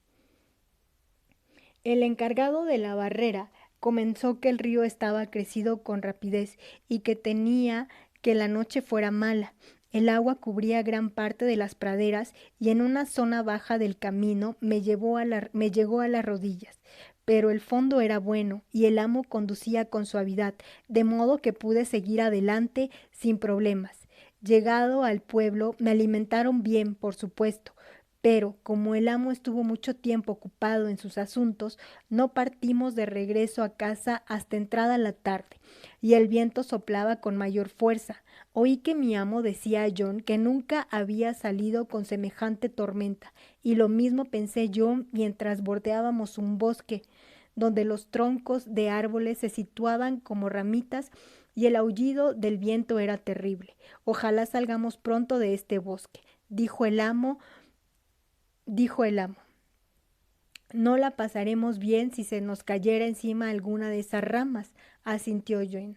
El encargado de la barrera comenzó que el río estaba crecido con rapidez y que tenía que la noche fuera mala. El agua cubría gran parte de las praderas y en una zona baja del camino me llegó a las rodillas. Pero el fondo era bueno y el amo conducía con suavidad, de modo que pude seguir adelante sin problemas. Llegado al pueblo, me alimentaron bien, por supuesto, pero como el amo estuvo mucho tiempo ocupado en sus asuntos, no partimos de regreso a casa hasta entrada la tarde, y el viento soplaba con mayor fuerza. Oí que mi amo decía a John que nunca había salido con semejante tormenta, y lo mismo pensé yo mientras bordeábamos un bosque, donde los troncos de árboles se situaban como ramitas y el aullido del viento era terrible. Ojalá salgamos pronto de este bosque, dijo el amo. No la pasaremos bien si se nos cayera encima alguna de esas ramas, asintió John.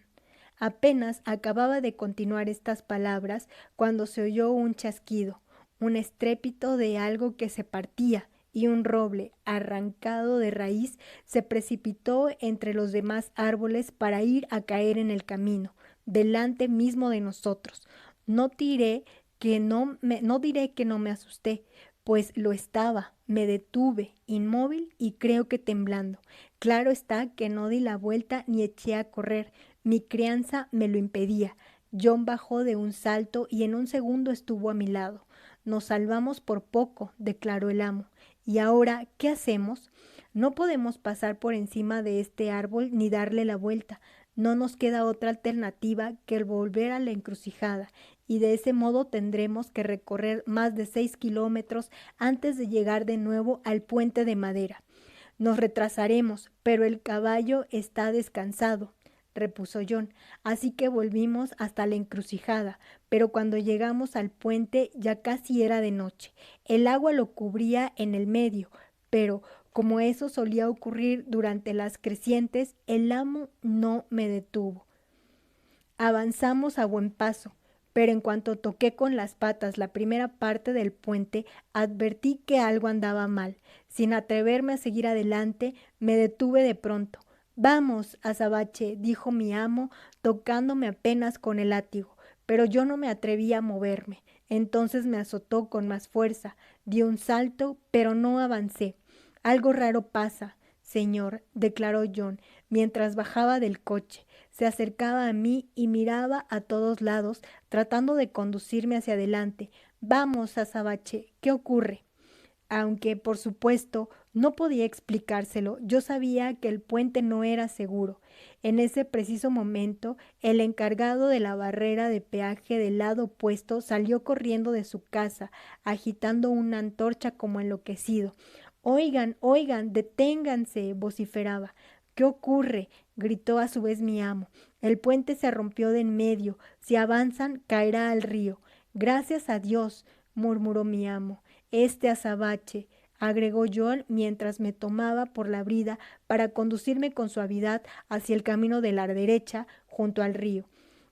Apenas acababa de continuar estas palabras cuando se oyó un chasquido, un estrépito de algo que se partía, y un roble, arrancado de raíz, se precipitó entre los demás árboles para ir a caer en el camino, delante mismo de nosotros. No diré que no me asusté, pues lo estaba. Me detuve, inmóvil y creo que temblando. Claro está que no di la vuelta ni eché a correr. Mi crianza me lo impedía. John bajó de un salto y en un segundo estuvo a mi lado. Nos salvamos por poco, declaró el amo. ¿Y ahora qué hacemos? No podemos pasar por encima de este árbol ni darle la vuelta. No nos queda otra alternativa que el volver a la encrucijada, y de ese modo tendremos que recorrer más de 6 kilómetros antes de llegar de nuevo al puente de madera. Nos retrasaremos, pero el caballo está descansado, repuso John, así que volvimos hasta la encrucijada, pero cuando llegamos al puente ya casi era de noche. El agua lo cubría en el medio, pero como eso solía ocurrir durante las crecientes, el amo no me detuvo. Avanzamos a buen paso, pero en cuanto toqué con las patas la primera parte del puente, advertí que algo andaba mal. Sin atreverme a seguir adelante, me detuve de pronto. Vamos, azabache, dijo mi amo, tocándome apenas con el látigo, pero yo no me atreví a moverme. Entonces me azotó con más fuerza. Di un salto, pero no avancé. Algo raro pasa, señor, declaró John, mientras bajaba del coche. Se acercaba a mí y miraba a todos lados, tratando de conducirme hacia adelante. Vamos, azabache, ¿qué ocurre? Aunque, por supuesto, no podía explicárselo, yo sabía que el puente no era seguro. En ese preciso momento, el encargado de la barrera de peaje del lado opuesto salió corriendo de su casa, agitando una antorcha como enloquecido. Oigan, oigan, deténganse, vociferaba. ¿Qué ocurre? Gritó a su vez mi amo. El puente se rompió de en medio. Si avanzan, caerá al río. Gracias a Dios, murmuró mi amo. Este azabache, agregó John mientras me tomaba por la brida para conducirme con suavidad hacia el camino de la derecha, junto al río.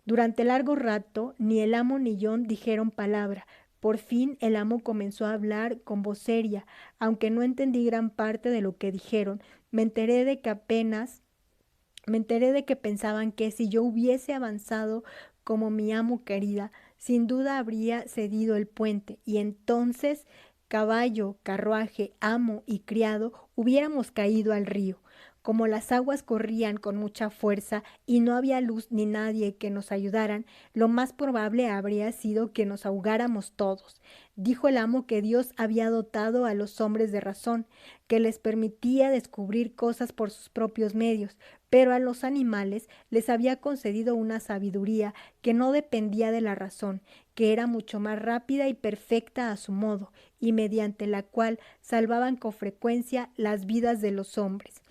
Durante largo rato, ni el amo ni John dijeron palabra. Por fin el amo comenzó a hablar con voz seria, aunque no entendí gran parte de lo que dijeron. Me enteré de que pensaban que si yo hubiese avanzado como mi amo querida, sin duda habría cedido el puente, y entonces caballo, carruaje, amo y criado hubiéramos caído al río. Como las aguas corrían con mucha fuerza y no había luz ni nadie que nos ayudaran, lo más probable habría sido que nos ahogáramos todos. Dijo el amo que Dios había dotado a los hombres de razón, que les permitía descubrir cosas por sus propios medios, pero a los animales les había concedido una sabiduría que no dependía de la razón, que era mucho más rápida y perfecta a su modo, y mediante la cual salvaban con frecuencia las vidas de los hombres.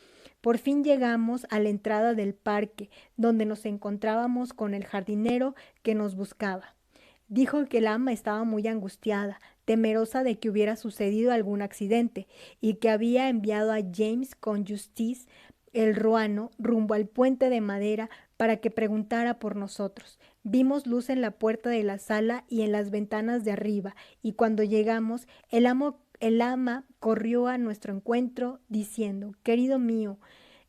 Por fin llegamos a la entrada del parque, donde nos encontrábamos con el jardinero que nos buscaba. Dijo que el ama estaba muy angustiada, temerosa de que hubiera sucedido algún accidente, y que había enviado a James con Justice el ruano rumbo al puente de madera para que preguntara por nosotros. Vimos luz en la puerta de la sala y en las ventanas de arriba, y cuando llegamos, el ama corrió a nuestro encuentro diciendo: Querido mío,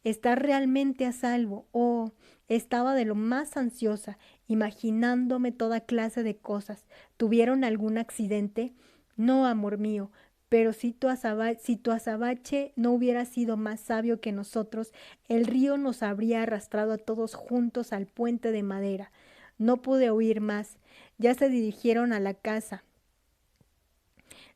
¿estás realmente a salvo? Oh, estaba de lo más ansiosa, imaginándome toda clase de cosas. ¿Tuvieron algún accidente? No, amor mío, pero si tu azabache no hubiera sido más sabio que nosotros, el río nos habría arrastrado a todos juntos al puente de madera. No pude oír más. Ya se dirigieron a la casa,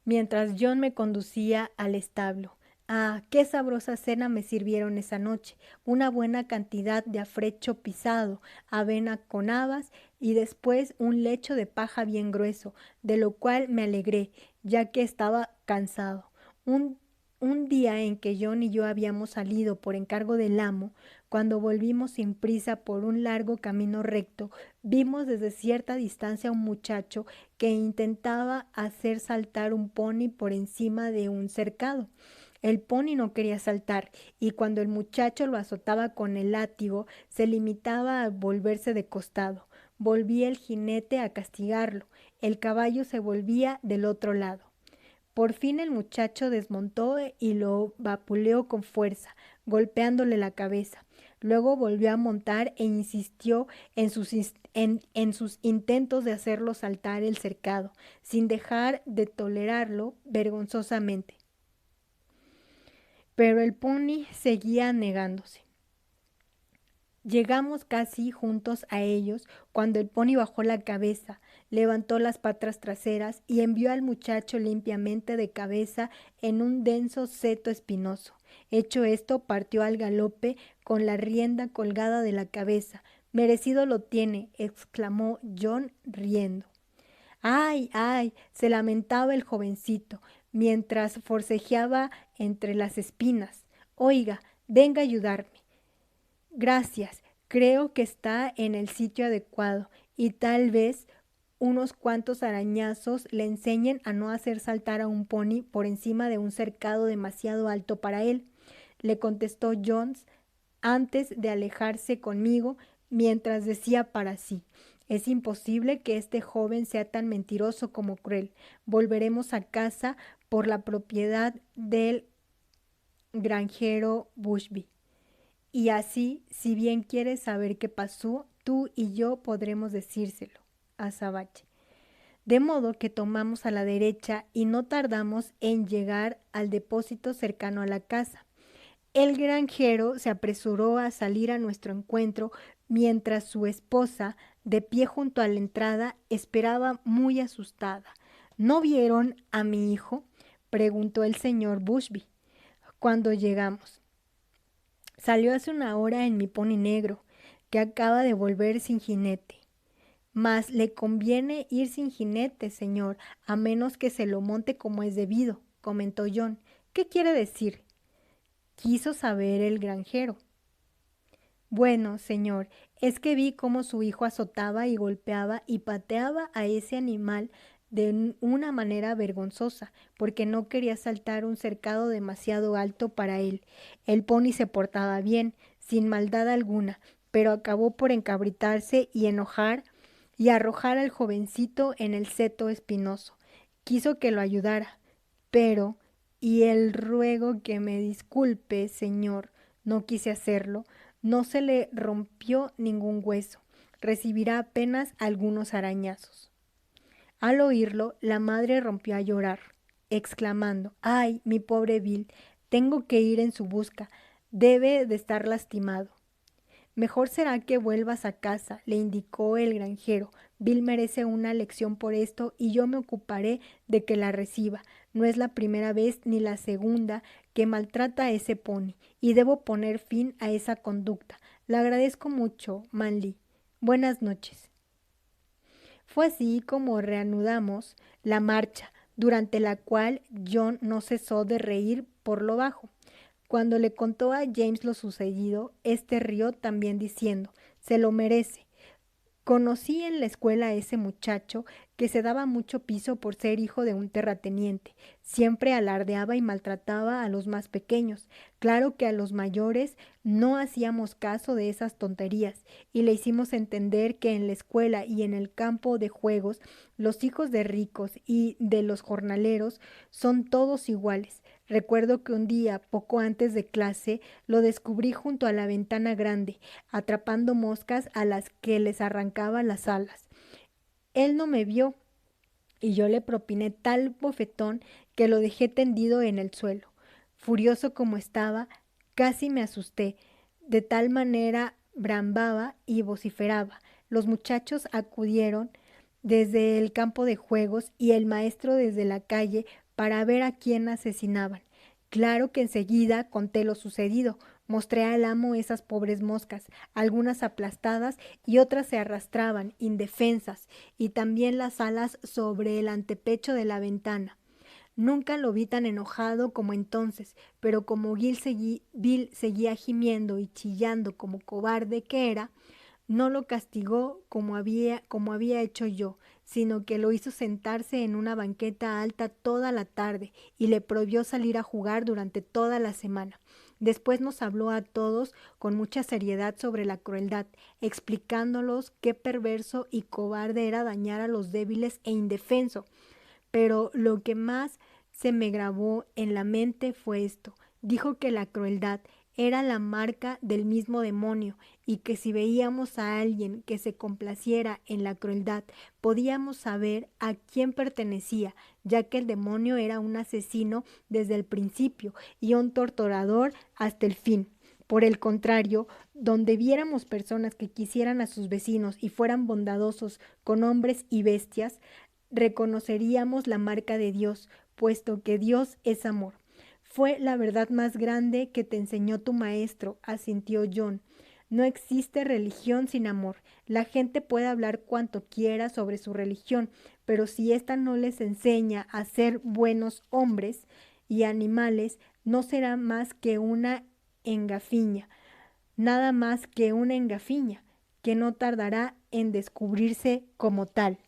mientras John me conducía al establo. Ah, qué sabrosa cena me sirvieron esa noche. Una buena cantidad de afrecho pisado, avena con habas y después un lecho de paja bien grueso, de lo cual me alegré, ya que estaba cansado. Un, un día en que John y yo habíamos salido por encargo del amo, cuando volvimos sin prisa por un largo camino recto, vimos desde cierta distancia a un muchacho que intentaba hacer saltar un pony por encima de un cercado. El pony no quería saltar, y cuando el muchacho lo azotaba con el látigo, se limitaba a volverse de costado. Volvía el jinete a castigarlo. El caballo se volvía del otro lado. Por fin el muchacho desmontó y lo vapuleó con fuerza, golpeándole la cabeza. Luego volvió a montar e insistió en sus intentos de hacerlo saltar el cercado, sin dejar de tolerarlo vergonzosamente. Pero el pony seguía negándose. Llegamos casi juntos a ellos cuando el pony bajó la cabeza, levantó las patas traseras y envió al muchacho limpiamente de cabeza en un denso seto espinoso. Hecho esto, partió al galope con la rienda colgada de la cabeza. Merecido lo tiene, exclamó John riendo. ¡Ay, ay! Se lamentaba el jovencito, mientras forcejeaba entre las espinas. Oiga, venga a ayudarme. Gracias, creo que está en el sitio adecuado y tal vez unos cuantos arañazos le enseñen a no hacer saltar a un pony por encima de un cercado demasiado alto para él, le contestó Jones antes de alejarse conmigo, mientras decía para sí: es imposible que este joven sea tan mentiroso como cruel. Volveremos a casa por la propiedad del granjero Bushby. Y así, si bien quieres saber qué pasó, tú y yo podremos decírselo a Sabache. De modo que tomamos a la derecha y no tardamos en llegar al depósito cercano a la casa. El granjero se apresuró a salir a nuestro encuentro mientras su esposa, de pie junto a la entrada, esperaba muy asustada. ¿No vieron a mi hijo?, preguntó el señor Bushby cuando llegamos. Salió hace una hora en mi pony negro, que acaba de volver sin jinete. Mas le conviene ir sin jinete, señor, a menos que se lo monte como es debido, comentó John. ¿Qué quiere decir?, quiso saber el granjero. Bueno, señor, es que vi cómo su hijo azotaba y golpeaba y pateaba a ese animal de una manera vergonzosa, porque no quería saltar un cercado demasiado alto para él. El pony se portaba bien, sin maldad alguna, pero acabó por encabritarse y enojar y arrojar al jovencito en el seto espinoso. Quiso que lo ayudara, pero, y el ruego que me disculpe, señor, no quise hacerlo, no se le rompió ningún hueso, recibirá apenas algunos arañazos. Al oírlo, la madre rompió a llorar, exclamando: ¡ay, mi pobre Bill! Tengo que ir en su busca. Debe de estar lastimado. Mejor será que vuelvas a casa, le indicó el granjero. Bill merece una lección por esto y yo me ocuparé de que la reciba. No es la primera vez ni la segunda que maltrata a ese pony y debo poner fin a esa conducta. Le agradezco mucho, Manly. Buenas noches. Fue así como reanudamos la marcha, durante la cual John no cesó de reír por lo bajo. Cuando le contó a James lo sucedido, este rió también diciendo: se lo merece. Conocí en la escuela a ese muchacho que se daba mucho piso por ser hijo de un terrateniente. Siempre alardeaba y maltrataba a los más pequeños. Claro que a los mayores no hacíamos caso de esas tonterías y le hicimos entender que en la escuela y en el campo de juegos los hijos de ricos y de los jornaleros son todos iguales. Recuerdo que un día, poco antes de clase, lo descubrí junto a la ventana grande, atrapando moscas a las que les arrancaba las alas. Él no me vio y yo le propiné tal bofetón que lo dejé tendido en el suelo. Furioso como estaba, casi me asusté. De tal manera brambaba y vociferaba. Los muchachos acudieron desde el campo de juegos y el maestro desde la calle para ver a quién asesinaban. Claro que enseguida conté lo sucedido. Mostré al amo esas pobres moscas, algunas aplastadas y otras se arrastraban, indefensas, y también las alas sobre el antepecho de la ventana. Nunca lo vi tan enojado como entonces, pero como Bill seguía gimiendo y chillando como cobarde que era, no lo castigó como había hecho yo, sino que lo hizo sentarse en una banqueta alta toda la tarde y le prohibió salir a jugar durante toda la semana. Después nos habló a todos con mucha seriedad sobre la crueldad, explicándolos qué perverso y cobarde era dañar a los débiles e indefensos. Pero lo que más se me grabó en la mente fue esto. Dijo que la crueldad era la marca del mismo demonio y que si veíamos a alguien que se complaciera en la crueldad, podíamos saber a quién pertenecía, ya que el demonio era un asesino desde el principio y un torturador hasta el fin. Por el contrario, donde viéramos personas que quisieran a sus vecinos y fueran bondadosos con hombres y bestias, reconoceríamos la marca de Dios, puesto que Dios es amor. Fue la verdad más grande que te enseñó tu maestro, asintió John. No existe religión sin amor. La gente puede hablar cuanto quiera sobre su religión, pero si ésta no les enseña a ser buenos hombres y animales, no será más que una engafiña, nada más que una engafiña, que no tardará en descubrirse como tal.